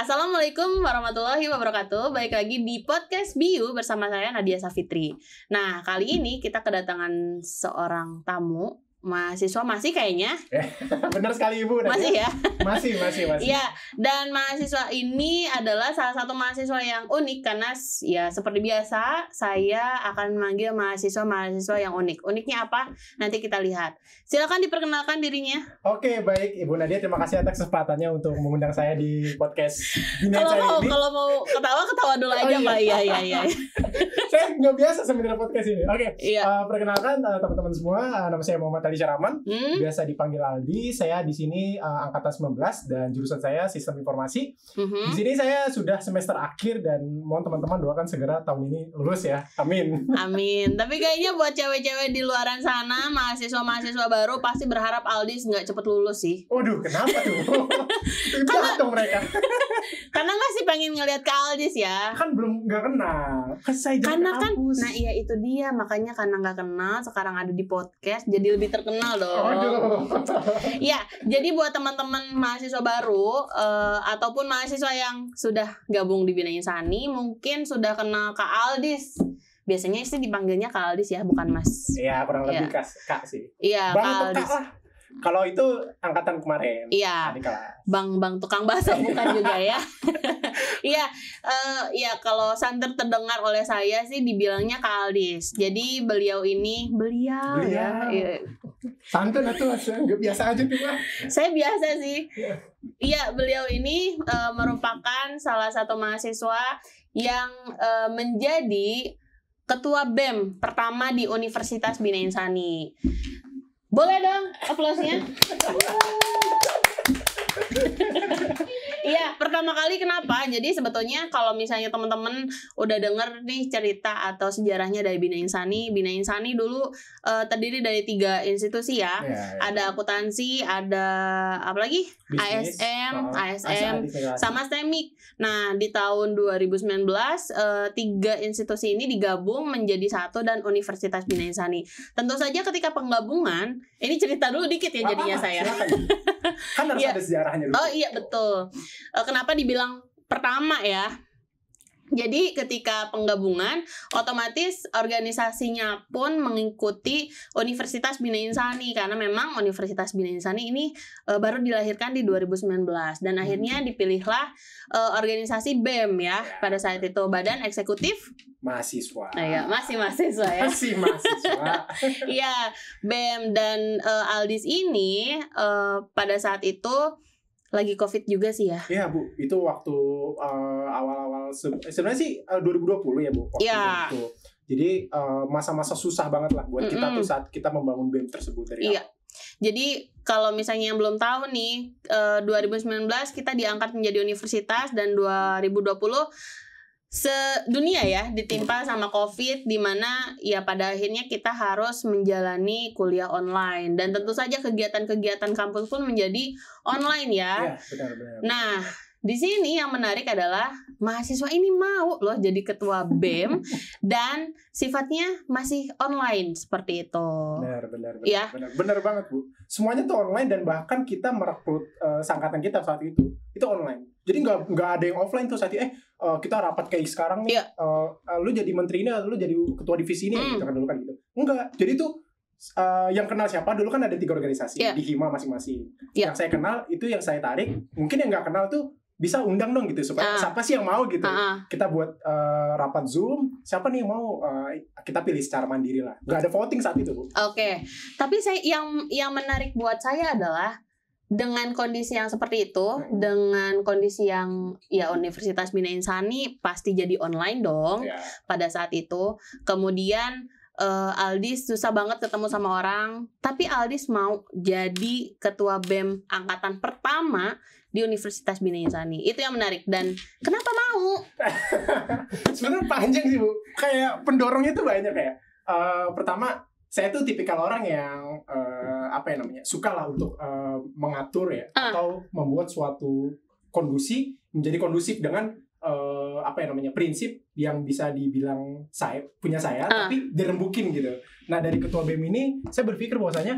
Assalamualaikum warahmatullahi wabarakatuh. Baik lagi di podcast Biu bersama saya Nadia Safitri. Nah, kali ini kita kedatangan seorang tamu mahasiswa masih kayaknya. Benar sekali Ibu. Masih ya? Masih. Iya, dan mahasiswa ini adalah salah satu mahasiswa yang unik karena ya seperti biasa saya akan memanggil mahasiswa yang unik. Uniknya apa? Nanti kita lihat. Silakan diperkenalkan dirinya. Oke, baik Ibu Nadia, terima kasih atas kesempatannya untuk mengundang saya di podcast Bineka ini. Kalau mau ketawa dulu aja, Pak. Iya. Saya nggak biasa sebenarnya podcast ini. Oke. Iya. Perkenalkan teman-teman semua, nama saya Muhammad Ali Syaraman. Biasa dipanggil Aldi. Saya di sini angkatan 19 dan jurusan saya Sistem Informasi. Di sini saya sudah semester akhir dan mohon teman-teman doakan segera tahun ini lulus ya. Amin. Tapi kayaknya buat cewek-cewek di luaran sana, mahasiswa baru pasti berharap Aldis nggak cepet lulus sih. Waduh, kenapa tuh? Jahat dong mereka. Karena nggak sih pengen ngelihat ke Aldis ya. Kan belum nggak kenal. Karena kan, nah iya itu dia, makanya karena nggak kenal sekarang ada di podcast jadi lebih terkenal dong. Ya, jadi buat teman-teman mahasiswa baru ataupun mahasiswa yang sudah gabung di Bina Insani mungkin sudah kenal Kak Aldis. Biasanya sih dipanggilnya Kak Aldis ya, bukan Mas. Iya, kurang lebih Kak sih. Iya, Kak Aldis. Kalau itu angkatan kemarin. Iya. Bang tukang bakso bukan juga ya. Iya, kalau santer terdengar oleh saya sih dibilangnya Kak Aldis. Jadi beliau. Ya. Santen atau nggak biasa aja tuh, Pak. Saya biasa sih. Iya, beliau ini merupakan salah satu mahasiswa yang menjadi ketua BEM pertama di Universitas Bina Insani. Boleh dong aplausnya. Iya, pertama kali kenapa? Jadi sebetulnya kalau misalnya teman-teman udah denger nih cerita atau sejarahnya dari Bina Insani. Bina Insani dulu terdiri dari 3 institusi ya. Ada akuntansi, ada apa lagi? ASM, sama STEMIK. Nah, di tahun 2019 3 institusi ini digabung menjadi satu dan Universitas Bina Insani. Tentu saja ketika penggabungan, ini cerita dulu dikit ya jadinya saya. Kan harus ada sejarahnya dulu. Oh iya betul. Kenapa dibilang pertama ya? Jadi ketika penggabungan, otomatis organisasinya pun mengikuti Universitas Bina Insani karena memang Universitas Bina Insani ini baru dilahirkan di 2019 dan akhirnya dipilihlah organisasi BEM ya pada saat itu, Badan Eksekutif Mahasiswa. Nah ya, masih mahasiswa ya. Masih mahasiswa. Iya, BEM dan Aldis ini pada saat itu lagi COVID juga sih ya. Iya Bu, itu waktu awal-awal sebenarnya sih 2020 ya Bu. Waktu itu. Jadi masa-masa susah banget lah buat kita tuh saat kita membangun BEM tersebut dari awal. Jadi kalau misalnya yang belum tahu nih, 2019 kita diangkat menjadi universitas dan 2020 sedunia ya ditimpa sama COVID, di mana ya pada akhirnya kita harus menjalani kuliah online dan tentu saja kegiatan-kegiatan kampus pun menjadi online ya. Iya, benar. Nah, di sini yang menarik adalah mahasiswa ini mau loh jadi ketua BEM dan sifatnya masih online seperti itu. Benar. Ya. Benar banget Bu. Semuanya tuh online dan bahkan kita merekrut sangkatan kita saat itu online. Jadi nggak ada yang offline tuh saat itu. Kita rapat kayak sekarang nih. Lu jadi menteri ini, lu jadi ketua divisi ini gitu kan dulu kan gitu. Enggak. Jadi tuh yang kenal siapa dulu kan ada 3 organisasi di Hima masing-masing. Yang saya kenal itu yang saya tarik. Mungkin yang nggak kenal tuh bisa undang dong gitu supaya siapa sih yang mau gitu. Kita buat rapat Zoom, siapa nih yang mau, kita pilih secara mandiri lah. Nggak ada voting saat itu Bu. Oke. Tapi yang menarik buat saya adalah dengan kondisi yang seperti itu, dengan kondisi yang ya Universitas Bina Insani pasti jadi online dong pada saat itu. Kemudian Aldis susah banget ketemu sama orang, tapi Aldis mau jadi ketua BEM angkatan pertama di Universitas Bina Insani. Itu yang menarik. Dan kenapa mau? Sebenarnya panjang sih Bu. Kayak pendorongnya tuh banyak ya. Pertama, saya tuh tipikal orang yang suka lah untuk mengatur ya atau membuat suatu menjadi kondusif dengan prinsip yang bisa dibilang punya saya tapi dirembukin gitu. Nah dari ketua BEM ini saya berpikir bahwasanya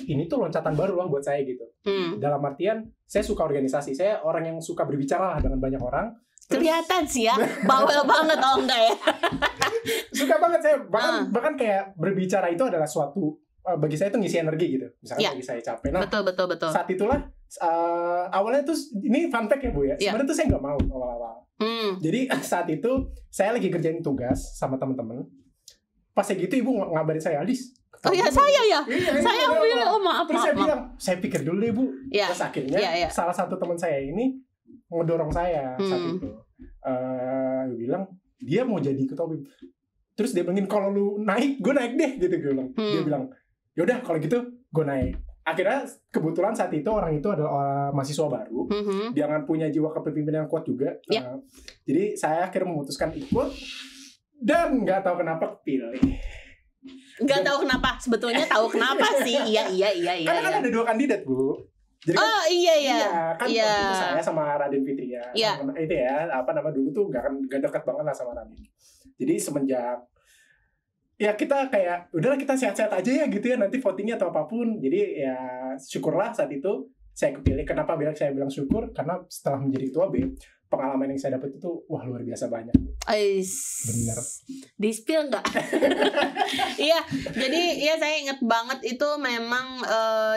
ini tuh loncatan baru lah buat saya gitu. Dalam artian saya suka organisasi, saya orang yang suka berbicara lah dengan banyak orang. Kelihatan sih ya, bawel banget enggak ya? Suka banget saya, bahkan kayak berbicara itu adalah suatu bagi saya itu ngisi energi gitu. Misalkan bagi saya capek. Nah, betul. Saat itulah awalnya tuh ini fun fact ya Bu ya. Sebenarnya tuh saya nggak mau awal-awal. Jadi saat itu saya lagi kerjain tugas sama teman-teman. Pas kayak gitu ibu ngabarin saya, Aldis. Oh iya saya ya. Saya bilang maaf. Terus saya bilang, saya pikir dulu deh Bu. Terus akhirnya salah satu teman saya ini ngedorong saya saat itu. Dia bilang dia mau jadi ketua BEM. Terus dia bilangin kalau lu naik, gue naik deh gitu gue bilang. Dia bilang, yaudah kalau gitu gue naik. Akhirnya kebetulan saat itu orang itu adalah mahasiswa baru, dia kan punya jiwa kepemimpinan yang kuat juga. Jadi saya akhirnya memutuskan ikut dan nggak tahu kenapa kepilih. Nggak tahu kenapa, sebetulnya tahu kenapa sih. Iya. Karena kan ada 2 kandidat Bu. Jadi kan, waktu itu saya sama Raden Fitria. Itu ya, dulu tuh gak dekat banget lah sama Raden. Jadi semenjak ya kita kayak udahlah kita sehat-sehat aja ya gitu ya, nanti votingnya atau apapun. Jadi ya syukurlah saat itu saya kepilih. Kenapa saya bilang syukur? Karena setelah menjadi ketua BEM, pengalaman yang saya dapat itu luar biasa banyak. Bener. Di-spill nggak? Iya, jadi ya saya ingat banget itu memang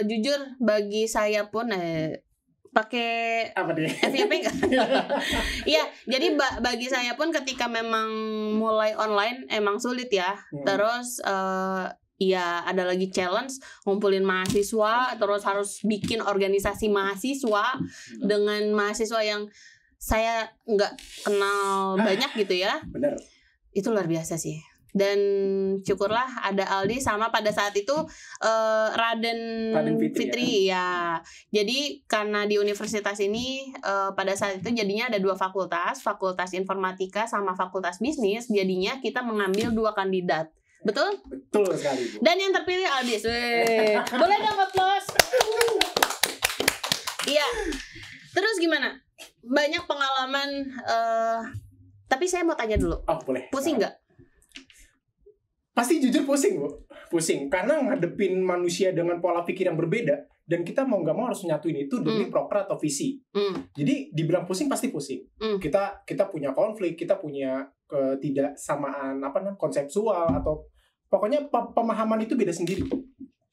jujur bagi saya pun pakai apa nih? FYP nggak? Iya, jadi bagi saya pun ketika memang mulai online emang sulit ya. Terus ya ada lagi challenge ngumpulin mahasiswa, terus harus bikin organisasi mahasiswa dengan mahasiswa yang saya nggak kenal banyak gitu ya. Bener. Itu luar biasa sih. Dan syukurlah ada Aldi sama pada saat itu Raden Fitri ya. Jadi karena di universitas ini pada saat itu jadinya ada 2 fakultas informatika sama fakultas bisnis. Jadinya kita mengambil 2 kandidat. Betul? Betul sekali Bu. Dan yang terpilih Aldis. Boleh dong applause. Iya. Terus gimana? Banyak pengalaman tapi saya mau tanya dulu. Oh, boleh. Pusing nggak? Pasti jujur pusing, Bu. Pusing karena ngadepin manusia dengan pola pikir yang berbeda dan kita mau nggak mau harus nyatuin itu demi proker atau visi. Jadi dibilang pusing pasti pusing. Kita punya konflik, kita punya ketidaksamaan konseptual atau pokoknya pemahaman itu beda sendiri.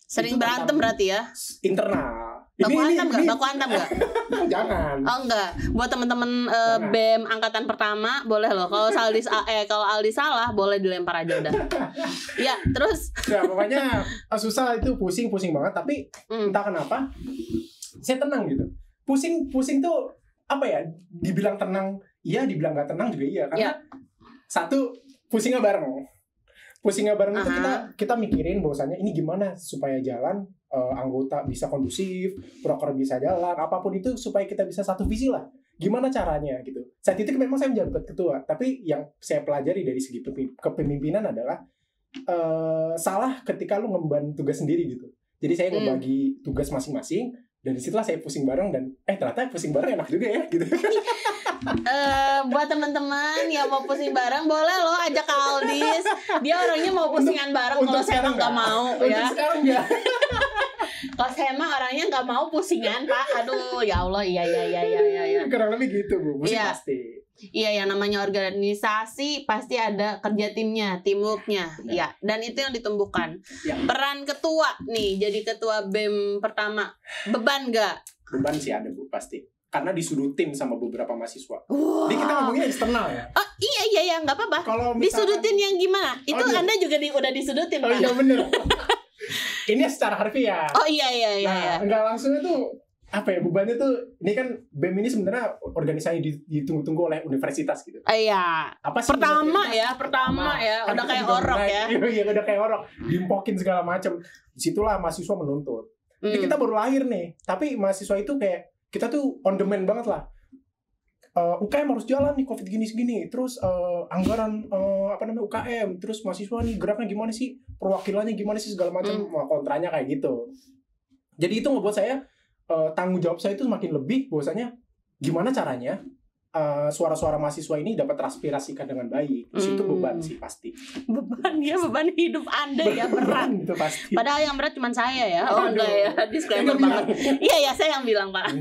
Sering berantem berarti ya? Internal. Baku hantam nggak? Jangan. Oh enggak. Buat teman-teman BEM angkatan pertama boleh loh. Kalau Aldi salah boleh dilempar aja udah. Ya terus. Ya pokoknya susah itu pusing banget. Tapi entah kenapa saya tenang gitu. Pusing tuh apa ya? Dibilang tenang, iya. Dibilang nggak tenang juga iya. Karena satu pusingnya bareng. Itu kita mikirin bahwasannya ini gimana supaya jalan. Anggota bisa kondusif, proker bisa jalan, apapun itu supaya kita bisa satu visi lah. Gimana caranya gitu. Saat itu memang saya menjabat ketua, tapi yang saya pelajari dari segi kepemimpinan adalah salah ketika lu ngemban tugas sendiri gitu. Jadi saya ngebagi tugas masing-masing dan disitulah saya pusing bareng dan ternyata pusing bareng enak juga ya gitu. Buat teman-teman yang mau pusing bareng boleh loh ajak ke Aldis. Dia orangnya mau pusingan bareng. Kalau saya nggak mau ya. Sekarang ya. Kalau saya mah orangnya nggak mau pusingan Pak. Aduh ya Allah iya. Kurang lebih gitu Bu. Pusing pasti. Iya, yang namanya organisasi pasti ada kerja timnya, teamworknya, ya. Dan itu yang ditumbuhkan. Ya. Peran ketua nih, jadi ketua BEM pertama, beban nggak? Beban sih ada Bu pasti. Karena disudutin sama beberapa mahasiswa. Jadi kita ngomongin eksternal ya. Oh iya, nggak apa-apa. Disudutin yang gimana? Itu Anda juga udah disudutin Pak. Oh iya bener. Ini secara harfiah. Oh iya. Nah, enggak langsung itu apa ya bebannya tuh ini kan BEM ini sebenarnya organisasi ditunggu-tunggu oleh universitas gitu. Iya. Apa sih pertama ya udah kayak orok ya. Iya udah kayak orok, dimpokin segala macam. Disitulah mahasiswa menuntut. Jadi kita baru lahir nih, tapi mahasiswa itu kayak kita tuh on demand banget lah. UKM harus jalan nih COVID gini-gini, terus anggaran UKM, terus mahasiswa nih geraknya gimana sih, perwakilannya gimana sih segala macam, kontranya kayak gitu. Jadi itu ngebuat saya tanggung jawab saya itu semakin lebih bahwasanya gimana caranya suara-suara mahasiswa ini dapat teraspirasikan dengan baik. Itu beban sih pasti. Beban hidup Anda ya berat. Itu pasti. Padahal yang berat cuma saya ya. Oh enggak ya, disclaimer banget. Iya ya, saya yang bilang Pak.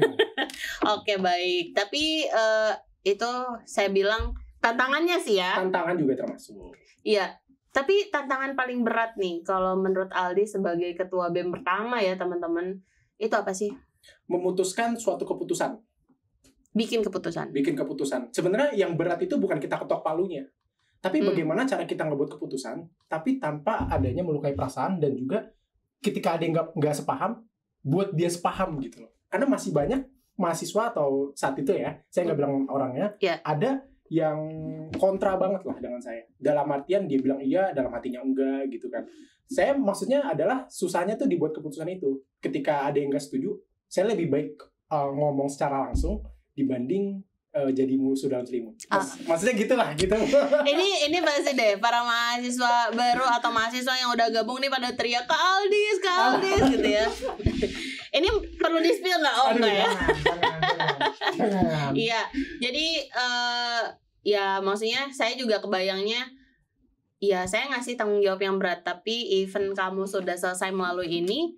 Oke baik. Tapi itu saya bilang tantangannya sih ya. Tantangan juga termasuk. Iya. Tapi tantangan paling berat nih kalau menurut Aldi sebagai ketua BEM pertama ya teman-teman, itu apa sih? Memutuskan suatu keputusan. Bikin keputusan. Sebenarnya yang berat itu bukan kita ketok palunya, tapi bagaimana cara kita ngebuat keputusan, tapi tanpa adanya melukai perasaan dan juga ketika ada yang nggak sepaham, buat dia sepaham gitu loh. Karena masih banyak mahasiswa atau saat itu ya, saya nggak bilang orangnya, ada yang kontra banget lah dengan saya. Dalam artian dia bilang iya, dalam hatinya enggak gitu kan. Saya maksudnya adalah susahnya tuh dibuat keputusan itu. Ketika ada yang nggak setuju, saya lebih baik ngomong secara langsung dibanding jadi musuh dalam selimut. Maksudnya gitulah gitu. Ini pasti deh para mahasiswa baru atau mahasiswa yang udah gabung nih pada teriak Kak Aldis gitu ya. Ini perlu di-spill nggak? Oh enggak ya. Iya. Jadi ya maksudnya saya juga kebayangnya ya saya ngasih tanggung jawab yang berat, tapi even kamu sudah selesai melalui ini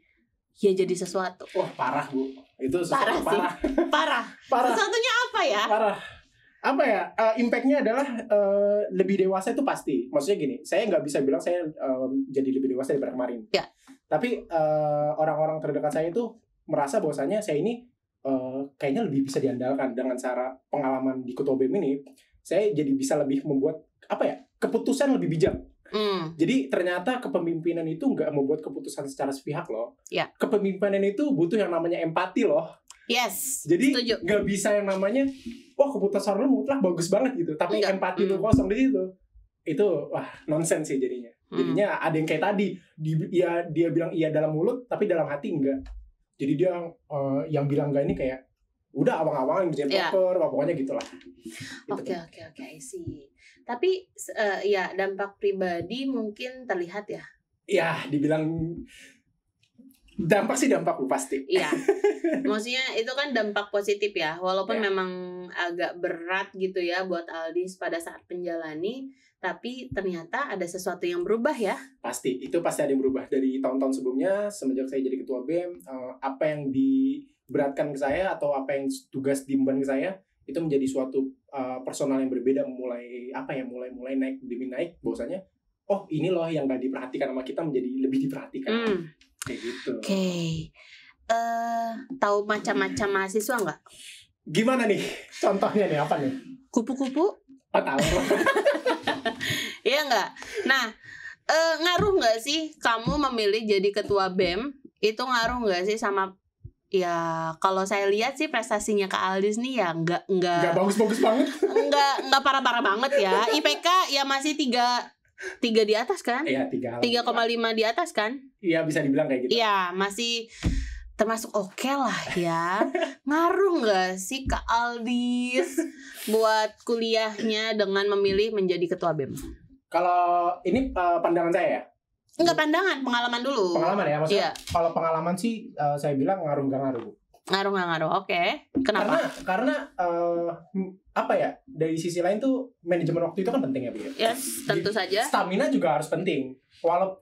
ya jadi sesuatu. Wah parah Bu. Itu sesuatu parah. Sesuatunya apa ya? Parah. Apa ya? Impact-nya adalah lebih dewasa itu pasti. Maksudnya gini, saya nggak bisa bilang saya jadi lebih dewasa daripada kemarin. Ya. Tapi orang-orang terdekat saya itu merasa bahwasanya saya ini kayaknya lebih bisa diandalkan dengan cara pengalaman di Ketua BEM ini. Saya jadi bisa lebih membuat keputusan lebih bijak. Jadi ternyata kepemimpinan itu nggak membuat keputusan secara sepihak loh. Ya. Kepemimpinan itu butuh yang namanya empati loh. Yes. Jadi nggak bisa yang namanya keputusan lu mutlak bagus banget gitu, tapi empati lu kosong di situ. Itu nonsens sih jadinya. Jadinya ada yang kayak tadi, dia bilang iya dalam mulut, tapi dalam hati enggak. Jadi dia yang bilang enggak ini kayak udah awang-awangan kerja poker, pokoknya gitulah. Oke, I see. Tapi ya dampak pribadi mungkin terlihat ya. Ya, dibilang dampak sih dampak pasti. Iya. Maksudnya itu kan dampak positif ya. Walaupun memang agak berat gitu ya buat Aldis pada saat menjalani, tapi ternyata ada sesuatu yang berubah ya. Pasti, itu pasti ada yang berubah dari tahun-tahun sebelumnya. Semenjak saya jadi ketua BEM, apa yang diberatkan ke saya atau apa yang tugas diemban ke saya itu menjadi suatu personal yang berbeda, mulai naik demi naik, bahwasanya ini loh yang gak diperhatikan sama kita menjadi lebih diperhatikan. Kayak gitu. Oke. Tahu macam-macam mahasiswa nggak? Gimana nih? Contohnya nih apa nih? Kupu-kupu? Tahu. Iya nggak? Nah, ngaruh nggak sih kamu memilih jadi ketua BEM? Itu ngaruh nggak sih sama ya kalau saya lihat sih prestasinya Kak Aldis nih ya nggak bagus-bagus banget. Nggak parah-parah banget ya. IPK ya masih 3 di atas kan? Iya, 3,5 di atas kan? Iya, bisa dibilang kayak gitu. Iya, masih termasuk oke lah ya. Ngaruh nggak sih Kak Aldis buat kuliahnya dengan memilih menjadi ketua BEM? Kalau ini pandangan saya ya? Enggak, pandangan, pengalaman dulu. Pengalaman ya, maksudnya kalau pengalaman sih saya bilang ngaruh nggak ngaruh. Ngaruh nggak ngaruh, oke. Kenapa? Karena dari sisi lain tuh manajemen waktu itu kan penting ya, Bu. Yes, tentu saja. Stamina juga harus penting. Walau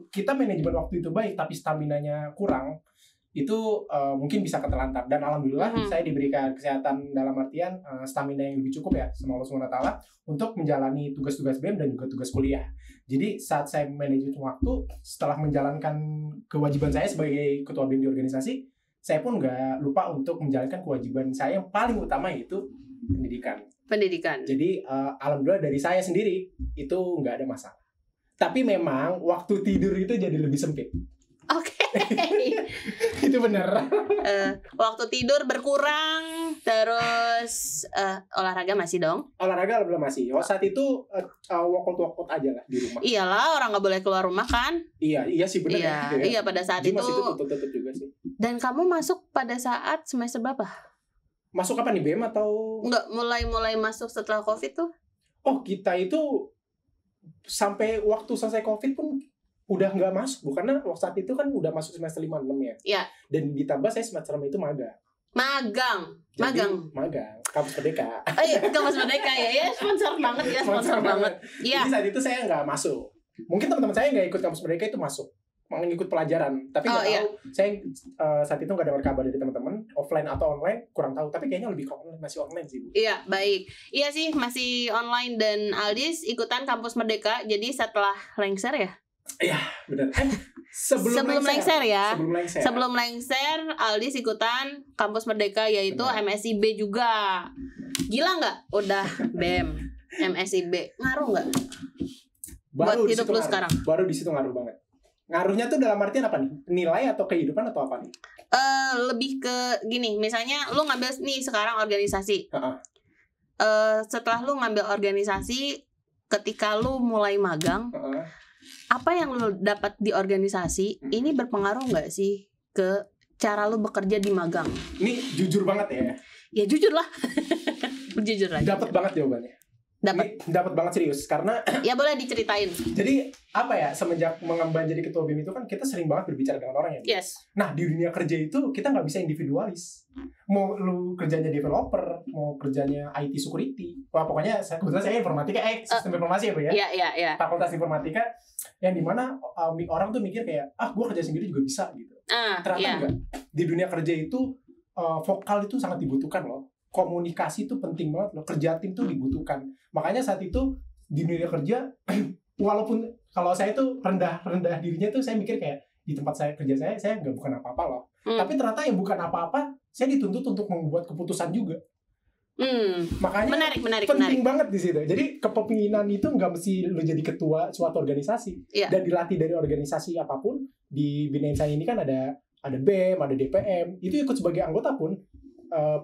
kita manajemen waktu itu baik, tapi staminanya kurang, itu mungkin bisa ketelantar. Dan alhamdulillah saya diberikan kesehatan dalam artian stamina yang lebih cukup ya sama Allah SWT untuk menjalani tugas-tugas BEM dan juga tugas kuliah. Jadi saat saya manajemen waktu, setelah menjalankan kewajiban saya sebagai ketua BEM di organisasi, saya pun nggak lupa untuk menjalankan kewajiban saya yang paling utama, yaitu pendidikan. Jadi alhamdulillah dari saya sendiri itu nggak ada masalah. Tapi memang waktu tidur itu jadi lebih sempit. Oke. Itu benar. Waktu tidur berkurang, terus olahraga masih dong? Olahraga belum masih. Saat itu workout aja lah di rumah. Iyalah, orang nggak boleh keluar rumah kan? Iya sih benar. Iya, pada saat itu. Masih tutup juga sih. Dan kamu masuk pada saat semester berapa? Masuk apa nih, BEM atau? Enggak, mulai masuk setelah COVID tuh? Kita itu sampai waktu selesai COVID pun udah nggak masuk, karena saat itu kan udah masuk semester 5-6 ya. Iya. Dan ditambah saya semester 6 itu magang. Magang. Kampus Merdeka. Oh iya, Kampus Merdeka ya sponsor banget ya, sponsor banget. Iya. Jadi saat itu saya nggak masuk. Mungkin teman-teman saya nggak ikut Kampus Merdeka itu masuk, mengikut pelajaran. Tapi nggak tahu. Saya saat itu nggak dengar kabar dari teman-teman, offline atau online kurang tahu. Tapi kayaknya lebih online, masih online sih, Bu. Iya, baik. Iya sih, masih online. Dan Aldis ikutan Kampus Merdeka. Jadi setelah lengser ya? Iya, benar. Sebelum lengser ya. Sebelum lengser, Aldis ikutan Kampus Merdeka, yaitu MSIB juga. Gila nggak? Udah BEM, MSIB. Ngaruh nggak? Buat hidup lu sekarang? Baru di situ ngaruh banget. Ngaruhnya tuh dalam artian apa nih? Nilai atau kehidupan atau apa nih? Lebih ke gini, misalnya lu ngambil nih sekarang organisasi. Setelah lu ngambil organisasi, ketika lu mulai magang, apa yang lu dapat di organisasi ini berpengaruh nggak sih ke cara lu bekerja di magang? Ini jujur banget ya? Ya jujur lah. Jujur lah. Dapat banget jawabannya. Dapat banget serius karena ya boleh diceritain. Jadi apa ya, semenjak mengemban jadi ketua BEM itu kan kita sering banget berbicara dengan orang ya. Yes. Nah di dunia kerja itu kita nggak bisa individualis. Mau lu kerjanya developer, mau kerjanya IT security, wah pokoknya kebetulan saya informatika, sistem informasi ya Bu ya. Iya. Fakultas informatika yang dimana orang tuh mikir kayak gue kerja sendiri juga bisa gitu. Ternyata enggak. Di dunia kerja itu vokal itu sangat dibutuhkan loh. Komunikasi itu penting banget loh, kerja tim tuh dibutuhkan. Makanya saat itu di dunia kerja walaupun kalau saya tuh rendah dirinya tuh saya mikir kayak di tempat saya kerja saya nggak bukan apa-apa loh. Tapi ternyata yang bukan apa-apa saya dituntut untuk membuat keputusan juga. Makanya penting banget di situ. Jadi kepemimpinan itu nggak mesti lo jadi ketua suatu organisasi dan dilatih dari organisasi apapun. Di Bina Insani ini kan ada BEM, ada DPM, itu ikut sebagai anggota pun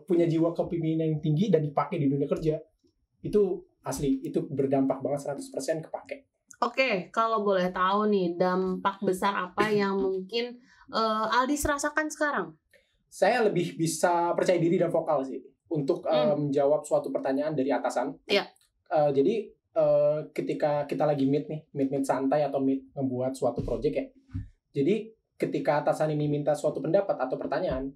punya jiwa kepemimpinan yang tinggi dan dipakai di dunia kerja. Itu asli, itu berdampak banget 100% kepake. Oke, kalau boleh tahu nih dampak besar apa yang mungkin Aldis rasakan sekarang? Saya lebih bisa percaya diri dan vokal sih untuk menjawab suatu pertanyaan dari atasan. Iya. Jadi ketika kita lagi meet santai atau meet ngebuat suatu project ya. Jadi ketika atasan ini minta suatu pendapat atau pertanyaan,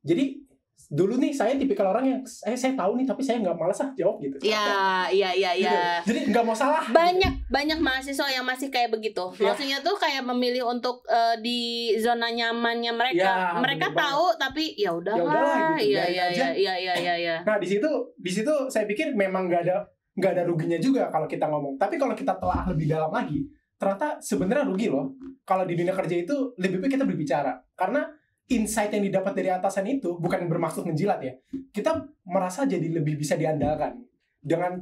jadi dulu nih saya tipikal orang yang saya tahu nih tapi saya nggak malas jawab gitu. Iya. Jadi nggak mau salah. Banyak mahasiswa yang masih kayak begitu. Maksudnya tuh kayak memilih untuk di zona nyamannya mereka. Mereka tahu tapi ya udahlah. Iya. Nah di situ saya pikir memang nggak ada ruginya juga kalau kita ngomong. Tapi kalau kita telah lebih dalam lagi, ternyata sebenarnya rugi loh. Kalau di dunia kerja itu lebih baik kita berbicara karena insight yang didapat dari atasan itu bukan bermaksud menjilat ya. Kita merasa jadi lebih bisa diandalkan. Dengan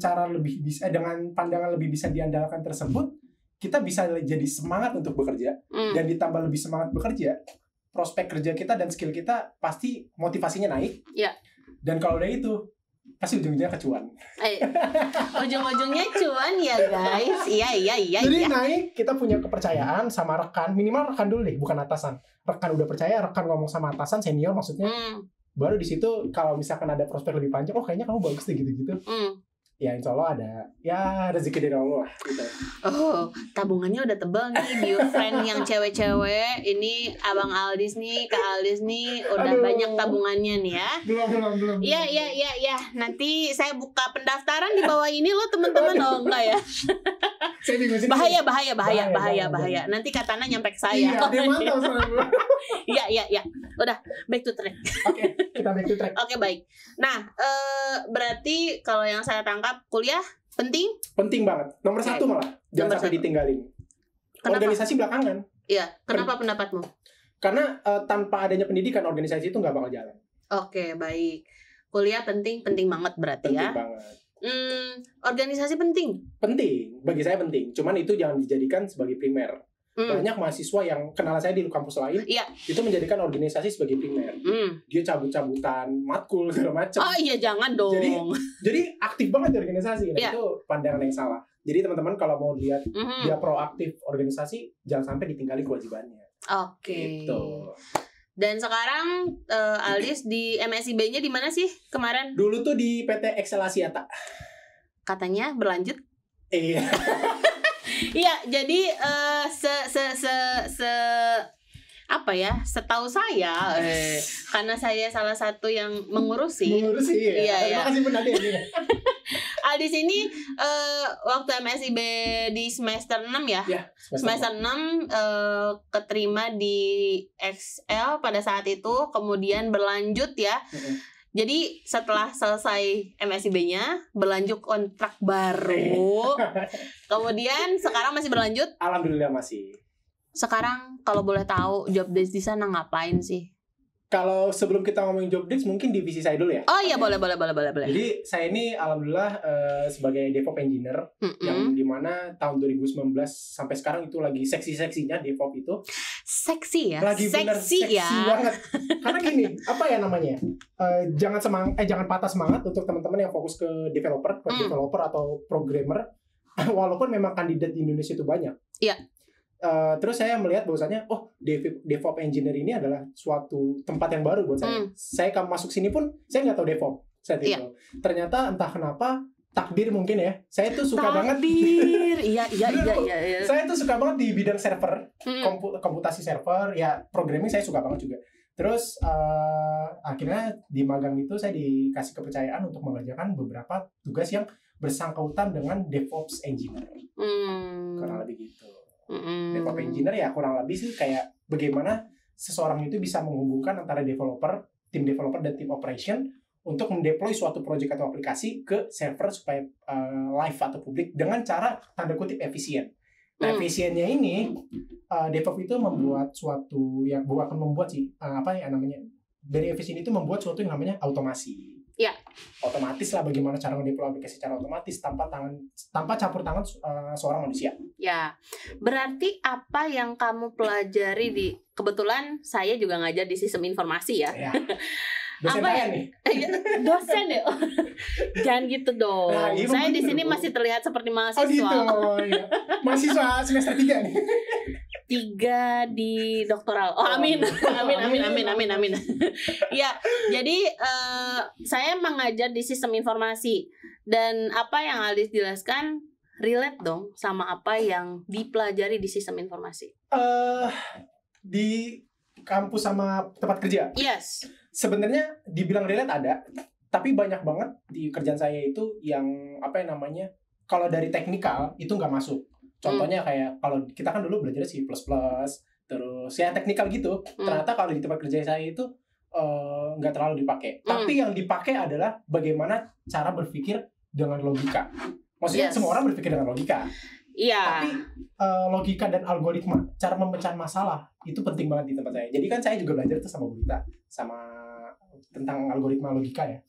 pandangan lebih bisa diandalkan tersebut, kita bisa jadi semangat untuk bekerja dan ditambah lebih semangat bekerja, prospek kerja kita dan skill kita pasti motivasinya naik. Iya. Dan kalau udah itu pasti ujung-ujungnya kecuan. Ujung-ujungnya cuan ya guys. Iya. Jadi naik, kita punya kepercayaan sama rekan, minimal rekan dulu deh, bukan atasan. Rekan udah percaya, rekan ngomong sama atasan senior maksudnya. Baru di situ kalau misalkan ada prospek lebih panjang, kayaknya kamu bagus deh gitu-gitu. Ya insya Allah ada rezeki dari Allah gitu. Oh, tabungannya udah tebal nih, bio friend yang cewek-cewek. Ini Abang Aldis nih, Kak Aldis nih udah banyak tabungannya nih ya. Belum. Iya. Nanti saya buka pendaftaran di bawah ini loh teman-teman. Oh enggak ya. Saya bingung sih. Bahaya. Nanti katanya nyampe ke saya. Iya. Udah back to track. Oke, kita back to track. Oke, baik. Nah, berarti kalau yang saya tangkap kuliah penting banget. Nomor 1 malah. Jangan sampai ditinggalin. Kenapa? Organisasi belakangan. Iya. Kenapa pendapatmu? Karena tanpa adanya pendidikan organisasi itu nggak bakal jalan. Oke, baik. Kuliah penting banget berarti ya. Penting banget. Organisasi penting. Bagi saya penting. Cuman itu jangan dijadikan sebagai primer. Banyak mahasiswa yang kenal saya di kampus lain, itu menjadikan organisasi sebagai primer. Dia cabut-cabutan, matkul segala macam. Oh iya, jangan dong. Jadi aktif banget di organisasi. Nah, itu pandangan yang salah. Jadi teman-teman kalau mau lihat dia proaktif organisasi, jangan sampai ditinggali kewajibannya. Oke. Gitu. Dan sekarang Aldis di MSIB-nya di mana sih kemarin? Dulu tuh di PT Excel Asiata. Katanya berlanjut? Iya. Iya, jadi apa ya? Setahu saya, karena saya salah satu yang mengurusi. Iya. Terima kasih Bu Nadia. Di sini waktu MSIB di semester 6 ya. Semester 6 keterima di XL pada saat itu, kemudian berlanjut ya. Jadi setelah selesai MSIB-nya berlanjut kontrak baru. Kemudian sekarang masih berlanjut? Alhamdulillah masih. Sekarang kalau boleh tahu job desk di sana ngapain sih? Kalau sebelum kita ngomongin job desk, mungkin divisi saya dulu ya. Oh iya, boleh. Jadi saya ini alhamdulillah sebagai DevOps Engineer, yang dimana tahun 2019 sampai sekarang itu lagi seksi-seksinya DevOps itu. Seksi ya? Lagi bener seksi ya? Banget. Karena gini, apa ya namanya? Jangan patah semangat untuk teman-teman yang fokus ke developer atau programmer. Walaupun memang kandidat di Indonesia itu banyak. Iya. Terus saya melihat bahwasannya DevOps Engineer ini adalah suatu tempat yang baru buat saya. Saya masuk sini pun saya nggak tahu DevOps saat itu. Ternyata entah kenapa takdir mungkin ya. Saya tuh suka banget. Iya. Saya tuh suka banget di bidang server, komputasi server, ya programming saya suka banget juga. Terus akhirnya di magang itu saya dikasih kepercayaan untuk mengerjakan beberapa tugas yang bersangkutan dengan DevOps Engineer. Kurang lebih gitu. DevOps Engineer ya kurang lebih sih kayak bagaimana seseorang itu bisa menghubungkan antara tim developer dan tim operation untuk mendeploy suatu project atau aplikasi ke server supaya live atau publik dengan cara tanda kutip efisien. Nah, efisiennya ini DevOps itu membuat suatu yang bukan membuat sih dari efisien itu membuat suatu yang namanya automasi. Ya. Otomatis lah bagaimana cara mendeploy aplikasi secara otomatis tanpa campur tangan seorang manusia. Ya. Berarti apa yang kamu pelajari kebetulan saya juga ngajar di sistem informasi ya. Dosen apa ya nih? Dosen ya. Jangan gitu dong. Nah, saya di sini masih terlihat seperti mahasiswa. Oh gitu. Iya. Mahasiswa semester 3 nih. 3 di doktoral. Oh, amin. Ya, jadi saya mengajar di sistem informasi dan apa yang Aldis jelaskan relate dong sama apa yang dipelajari di sistem informasi. Di kampus sama tempat kerja. Yes. Sebenarnya dibilang relate ada, tapi banyak banget di kerjaan saya itu yang kalau dari teknikal itu nggak masuk. Contohnya kayak kalau kita kan dulu belajar C++, terus ya teknikal gitu. Ternyata kalau di tempat kerja saya itu nggak terlalu dipakai. Tapi yang dipakai adalah bagaimana cara berpikir dengan logika. Maksudnya semua orang berpikir dengan logika. Iya. Tapi logika dan algoritma, cara memecah masalah itu penting banget di tempat saya. Jadi kan saya juga belajar tuh sama Bu Rita, sama tentang algoritma logika ya.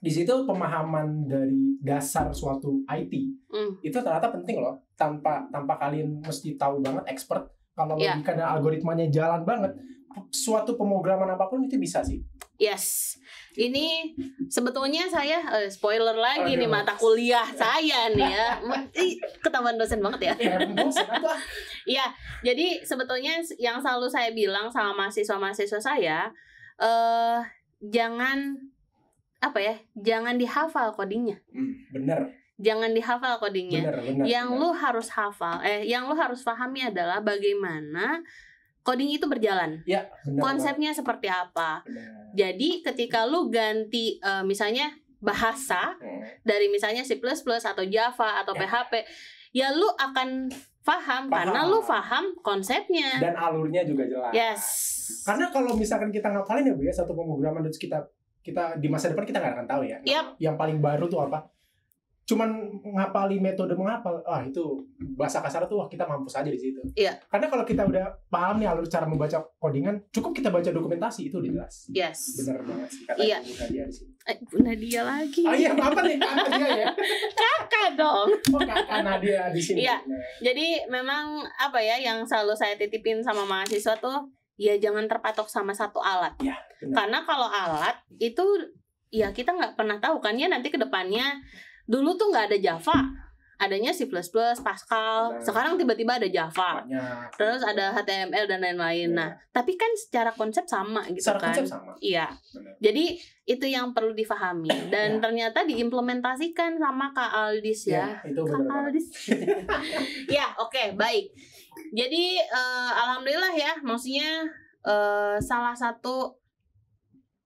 Di situ pemahaman dari dasar suatu IT itu ternyata penting loh. Tanpa kalian mesti tahu banget expert, kalau logika dan algoritmanya jalan banget, suatu pemrograman apapun itu bisa sih. Yes. Ini sebetulnya saya spoiler lagi nih mata kuliah saya nih ya. Ketahuan dosen banget ya. Iya, jadi sebetulnya yang selalu saya bilang sama mahasiswa-mahasiswa saya, jangan dihafal codingnya. Bener. Jangan dihafal codingnya. Bener. Yang lu harus hafal, yang lu harus pahami adalah bagaimana coding itu berjalan. Ya, bener. Konsepnya seperti apa. Bener. Jadi ketika lu ganti misalnya bahasa dari misalnya C++ atau Java atau PHP, ya lu akan paham karena lu paham konsepnya dan alurnya juga jelas. Yes. Karena kalau misalkan kita ngapalin ya Bu ya satu pemrograman terus kita di masa depan kita nggak akan tahu ya. Yang paling baru tuh apa? Cuman ngapali metode menghafal, itu bahasa kasar tuh kita mampus aja di situ. Iya. Karena kalau kita udah paham nih alur cara membaca codingan, cukup kita baca dokumentasi itu udah jelas. Yes. Benar banget sih kata Bu Nadia di sini. Bu Nadia lagi. Oh iya, apa nih Kak Nadia ya? Kakak dong. Oh Kak Nadia di sini. Iya. Jadi memang yang selalu saya titipin sama mahasiswa tuh, ya jangan terpatok sama satu alat. Ya, karena kalau alat itu ya kita nggak pernah tahu kan ya nanti ke depannya. Dulu tuh nggak ada Java, adanya C++, Pascal. Sekarang tiba-tiba ada Java. Banyak. Terus ada HTML dan lain-lain. Nah, tapi kan secara konsep sama gitu kan. Secara konsep sama. Iya. Benar. Jadi itu yang perlu difahami dan ternyata diimplementasikan sama Kak Aldis ya. Itu benar. Kak Aldis. Ya, oke, baik. Jadi alhamdulillah ya, maksudnya salah satu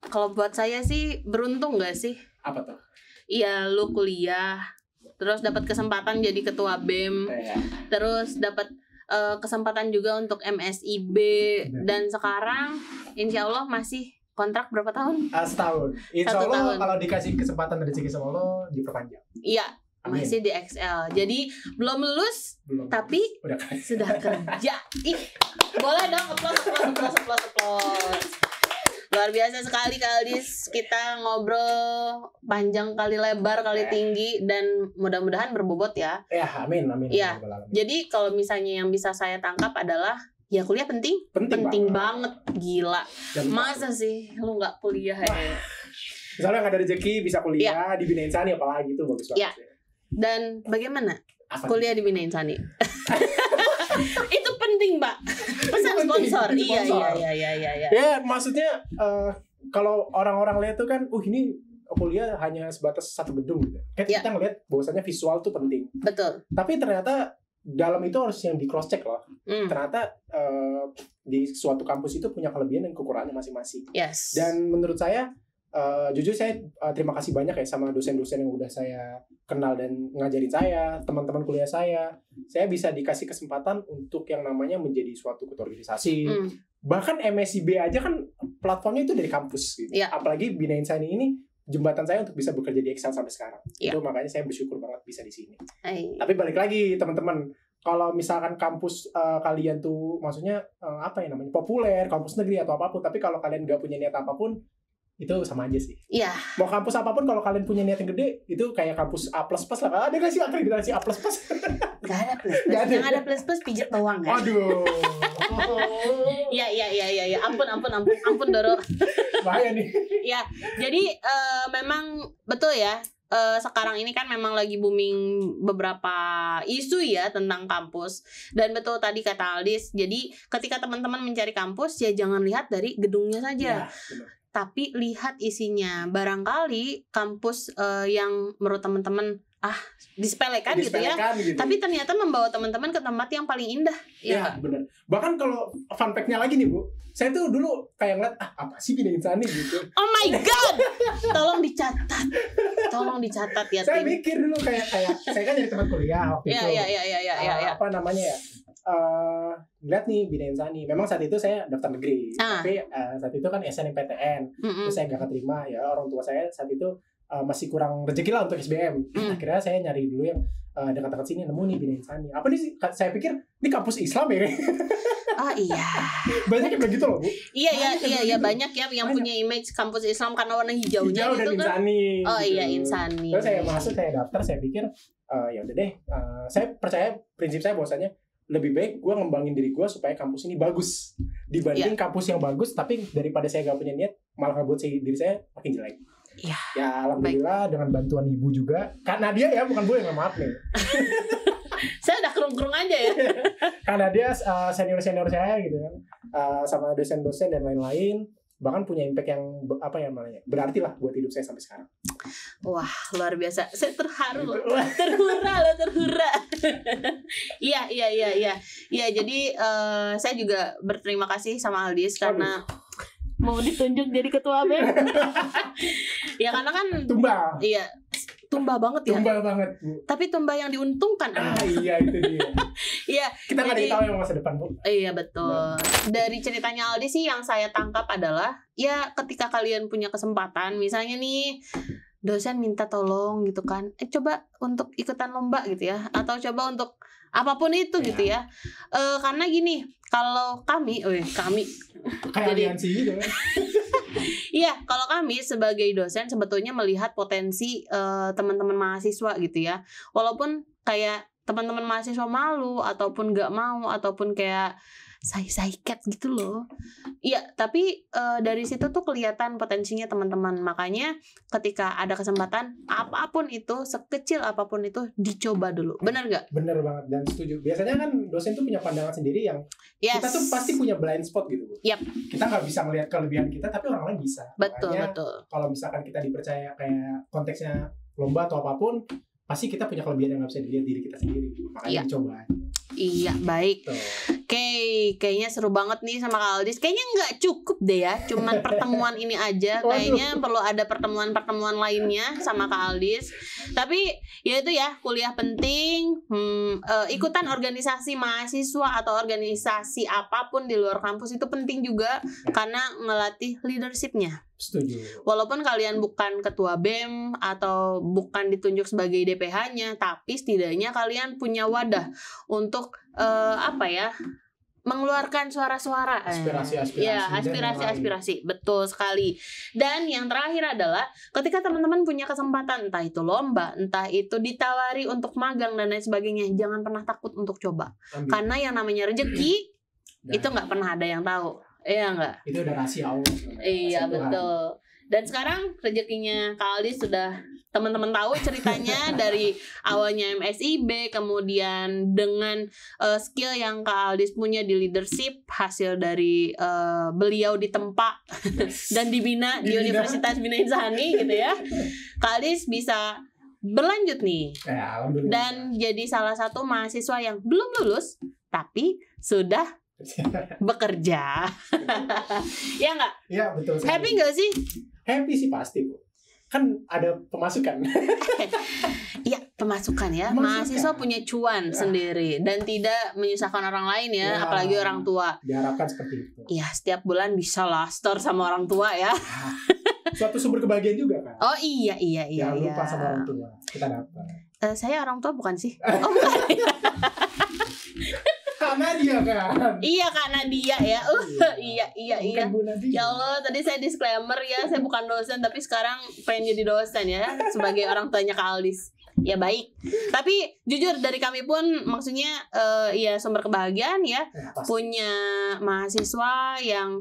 kalau buat saya sih beruntung gak sih? Apa tuh? Iya, lu kuliah, terus dapat kesempatan jadi ketua BEM, terus dapat kesempatan juga untuk MSIB, dan sekarang insya Allah masih kontrak berapa tahun? Setahun. Insya Allah kalau dikasih kesempatan rezeki sama Allah diperpanjang. Iya. Amin. Masih di XL. Jadi belum lulus, tapi sudah kerja. Ih, boleh dong applause. Luar biasa sekali Kak Aldis. Kita ngobrol panjang kali lebar kali tinggi dan mudah-mudahan berbobot ya. Ya, amin. Ya. Jadi kalau misalnya yang bisa saya tangkap adalah ya kuliah penting banget. Gila. Masa sih lu nggak kuliah ya? Misalnya nggak ada rezeki bisa kuliah di Bina Insani apalagi itu bagus banget. Ya. Dan bagaimana kuliah di Bina Insani? Itu penting, Mbak. Pesan sponsor. Iya. Ya, maksudnya kalau orang-orang lihat tuh kan, ini kuliah hanya sebatas satu gedung gitu. Kita ngelihat bahwasannya visual tuh penting. Betul. Tapi ternyata dalam itu harus yang di cross check loh. Ternyata di suatu kampus itu punya kelebihan dan kekurangannya masing-masing. Yes. Dan menurut saya jujur saya terima kasih banyak ya sama dosen-dosen yang udah saya kenal dan ngajarin saya, teman-teman kuliah saya bisa dikasih kesempatan untuk yang namanya menjadi suatu ketua organisasi. Bahkan MSIB aja kan platformnya itu dari kampus gitu. Apalagi Bina Insani ini jembatan saya untuk bisa bekerja di Excel sampai sekarang. Itu makanya saya bersyukur banget bisa di sini. Tapi balik lagi teman-teman, kalau misalkan kampus kalian tuh maksudnya populer, kampus negeri atau apapun, tapi kalau kalian nggak punya niat apapun, itu sama aja sih. Iya. Mau kampus apapun kalau kalian punya niat yang gede, itu kayak kampus A++ lah. Ada nggak sih akreditasi A++? Nggak ada plus. Yang ada plus pijat bawang ya. Aduh. Iya. Ampun Doro. Bahaya nih. Ya, jadi memang betul ya. Sekarang ini kan memang lagi booming beberapa isu ya tentang kampus. Dan betul tadi kata Aldis, jadi ketika teman-teman mencari kampus ya jangan lihat dari gedungnya saja. Tapi lihat isinya. Barangkali kampus yang menurut teman-teman disepelekan gitu ya. Tapi ternyata membawa teman-teman ke tempat yang paling indah. Iya, benar. Bahkan kalau fun fact-nya lagi nih, Bu. Saya tuh dulu kayak ngeliat apa sih Bina Insani gitu. Oh my god. Tolong dicatat ya. Saya mikir dulu kayak saya kan jadi teman kuliah waktu itu. Iya. Apa namanya ya? Lihat nih Bina Insani. Memang saat itu saya daftar negeri, tapi saat itu kan SNMPTN. Terus saya gak keterima ya, orang tua saya saat itu masih kurang rezeki lah untuk SBM. Akhirnya saya nyari dulu yang dekat-dekat sini, nemu nih Bina Insani. Apa nih sih? Saya pikir ini kampus Islam ya. Oh iya. Banyak yang begitu loh, Bu. Iya banyak ya yang punya image kampus Islam karena warna hijaunya gitu kan. Insani. Oh iya Insani. Terus saya masuk, saya daftar, saya pikir ya udah deh. Saya percaya prinsip saya bahwasanya lebih baik gue ngembangin diri gue supaya kampus ini bagus dibanding kampus yang bagus tapi daripada saya gak punya niat malah ngebuat diri saya makin jelek. Ya alhamdulillah dengan bantuan ibu juga, Kak Nadia ya, bukan Bu yang maaf nih. Saya udah kerung-kerung aja ya. Karena dia senior saya gitu kan, sama dosen-dosen dan lain-lain, bahkan punya impact yang berarti lah buat hidup saya sampai sekarang. Wah luar biasa, saya terharu loh, terhura. Iya jadi saya juga berterima kasih sama Aldis karena mau ditunjuk jadi ketua BEM. Ya karena kan tumbang. Iya, tumbang banget ya. Tumbang banget, Bu. Tapi tumbang yang diuntungkan. Iya itu dia. Iya. Kita nggak tahu yang masa depan, Bu. Iya betul. Dari ceritanya Aldi sih yang saya tangkap adalah ya ketika kalian punya kesempatan, misalnya nih dosen minta tolong gitu kan, coba untuk ikutan lomba gitu ya, atau coba untuk apapun itu gitu ya. Karena gini, kalau kami kayak aliansi gitu kan. Iya, kalau kami sebagai dosen sebetulnya melihat potensi teman-teman mahasiswa gitu ya. Walaupun kayak teman-teman mahasiswa malu ataupun nggak mau ataupun kayak say-cat gitu loh. Iya, tapi dari situ tuh kelihatan potensinya teman-teman. Makanya ketika ada kesempatan apapun itu, sekecil apapun itu dicoba dulu. Benar nggak? Benar banget dan setuju. Biasanya kan dosen tuh punya pandangan sendiri yang kita tuh pasti punya blind spot gitu. Yep. Kita nggak bisa melihat kelebihan kita, tapi orang lain bisa. Betul. Kalau misalkan kita dipercaya kayak konteksnya lomba atau apapun, pasti kita punya kelebihan yang nggak bisa dilihat diri kita sendiri. Makanya dicoba. Iya, baik. Oke, kayaknya seru banget nih sama Kak Aldis. Kayaknya nggak cukup deh ya, cuman pertemuan ini aja. Kayaknya perlu ada pertemuan-pertemuan lainnya sama Kak Aldis. Tapi ya itu ya, kuliah penting. Ikutan organisasi mahasiswa atau organisasi apapun di luar kampus itu penting juga karena melatih leadership-nya. Setuju. Walaupun kalian bukan ketua BEM atau bukan ditunjuk sebagai DPH-nya, tapi setidaknya kalian punya wadah untuk mengeluarkan suara-suara, aspirasi, betul sekali. Dan yang terakhir adalah ketika teman-teman punya kesempatan, entah itu lomba, entah itu ditawari untuk magang dan lain sebagainya, jangan pernah takut untuk coba. Karena yang namanya rezeki itu nggak pernah ada yang tahu. Iya enggak? Itu udah rahasia Allah. Iya, betul. Dan sekarang rezekinya Kak Aldis sudah teman-teman tahu ceritanya dari awalnya MSIB, kemudian dengan skill yang Kak Aldis punya di leadership, hasil dari beliau ditempa dan dibina di Universitas Bina Insani gitu ya. Kak Aldis bisa berlanjut nih. Dan jadi salah satu mahasiswa yang belum lulus tapi sudah bekerja. Ya nggak? Iya, betul. Happy nggak sih? Happy sih pasti, Bu. Kan ada pemasukan. Iya, pemasukan ya. Mahasiswa punya cuan sendiri dan tidak menyusahkan orang lain ya, apalagi orang tua. Diharapkan seperti itu. Iya, setiap bulan bisa lah store sama orang tua ya. Suatu sumber kebahagiaan juga kan. Oh iya. Jangan lupa sama orang tua. Kita dapat. Saya orang tua bukan sih? Oh bukan. Kak Nadia kan? Iya Kak Nadia ya. Iya. Ya Allah, tadi saya disclaimer ya, saya bukan dosen tapi sekarang pengen jadi dosen ya sebagai orang tuanya Kak Aldis. Ya baik. Tapi jujur dari kami pun maksudnya ya sumber kebahagiaan ya, punya mahasiswa yang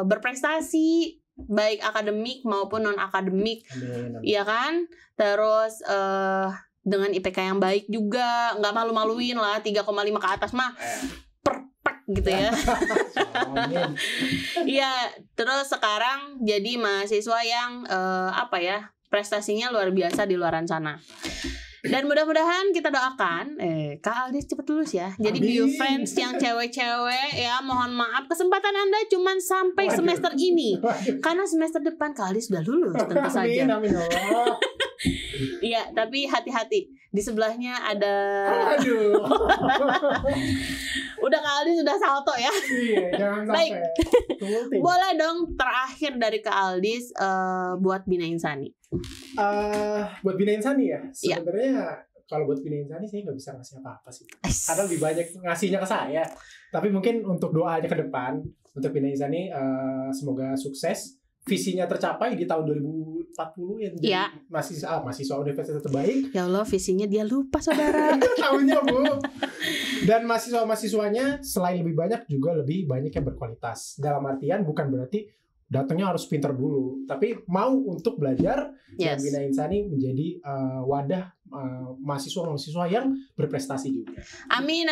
berprestasi baik akademik maupun non akademik. Iya kan? Terus dengan IPK yang baik juga, nggak malu-maluin lah, 3,5 ke atas mah perfect gitu ya. Iya, terus sekarang jadi mahasiswa yang prestasinya luar biasa di luaran sana. Dan mudah-mudahan kita doakan Kak Aldis cepet lulus ya. Jadi Bio Friends yang cewek-cewek ya, mohon maaf kesempatan Anda cuma sampai semester ini. Karena semester depan Kak Aldis sudah lulus tentu saja. Amin Allah. Iya, tapi hati-hati. Di sebelahnya ada. Aduh. Udah Kak Aldis sudah salto ya. Iya, jangan sampai. Baik. Boleh dong terakhir dari Kak Aldis buat Bina Insani. Buat Bina Insani ya. Sebenarnya kalau buat Bina Insani saya nggak bisa ngasih apa-apa sih. Karena lebih banyak ngasihnya ke saya. Tapi mungkin untuk doa aja ke depan untuk Bina Insani, semoga sukses. Visinya tercapai di tahun 2040 yang jadi mahasiswa universitas terbaik. Ya Allah, visinya dia lupa saudara. Tahunnya Bu. Dan mahasiswa-mahasiswanya selain lebih banyak juga lebih banyak yang berkualitas. Dalam artian bukan berarti datangnya harus pintar dulu, tapi mau untuk belajar. Dan Bina Insani menjadi wadah mahasiswa-mahasiswa yang berprestasi juga. Amin.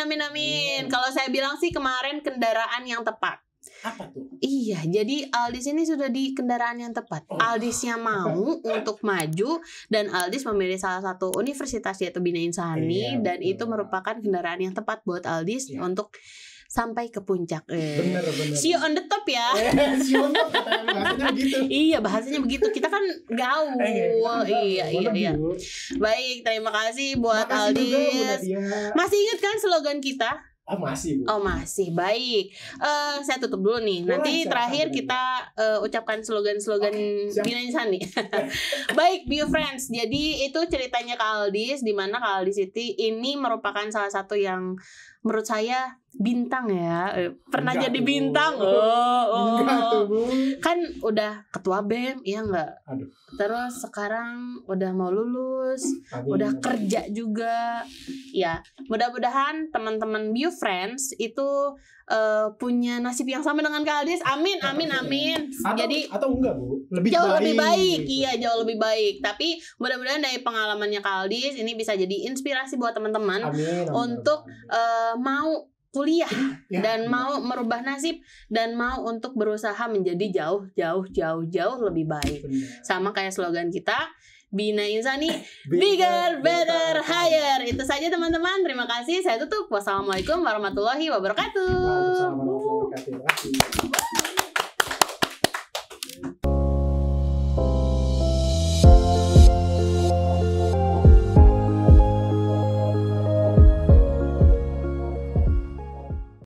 Kalau saya bilang sih kemarin kendaraan yang tepat. Apa tuh? Iya, jadi Aldis ini sudah di kendaraan yang tepat. Aldisnya mau untuk maju dan Aldis memilih salah satu universitas yaitu Bina Insani, dan itu merupakan kendaraan yang tepat buat Aldis untuk sampai ke puncak. Bener. See you on the top ya. See you on the top, bahasanya begitu. Iya, bahasanya begitu. Kita kan gaul. Iya. Baik, terima kasih buat Aldis. Masih ingat kan slogan kita? Masih Bu. Masih. Baik. Saya tutup dulu nih. Nanti terakhir kita ucapkan slogan-slogan Bina Insani. Baik, Bio Friends. Jadi itu ceritanya Kak Aldis, di mana Kak Aldis ini merupakan salah satu yang menurut saya bintang ya. Pernah jadi bintang. Kan udah ketua BEM, iya enggak? Aduh. Terus sekarang udah mau lulus, udah kerja juga. Ya, mudah-mudahan teman-teman Bio Friends itu punya nasib yang sama dengan Kak Aldis. Amin. Atau enggak Bu? Lebih baik. Iya, jauh lebih baik. Tapi mudah-mudahan dari pengalamannya Kak Aldis ini bisa jadi inspirasi buat teman-teman untuk mau kuliah dan mau merubah nasib dan mau untuk berusaha menjadi jauh lebih baik. Sama kayak slogan kita, Bina Insani, bigger, better, higher. Itu saja teman-teman. Terima kasih. Saya tutup. Wassalamualaikum warahmatullahi wabarakatuh. Waalaikumsalam warahmatullahi wabarakatuh.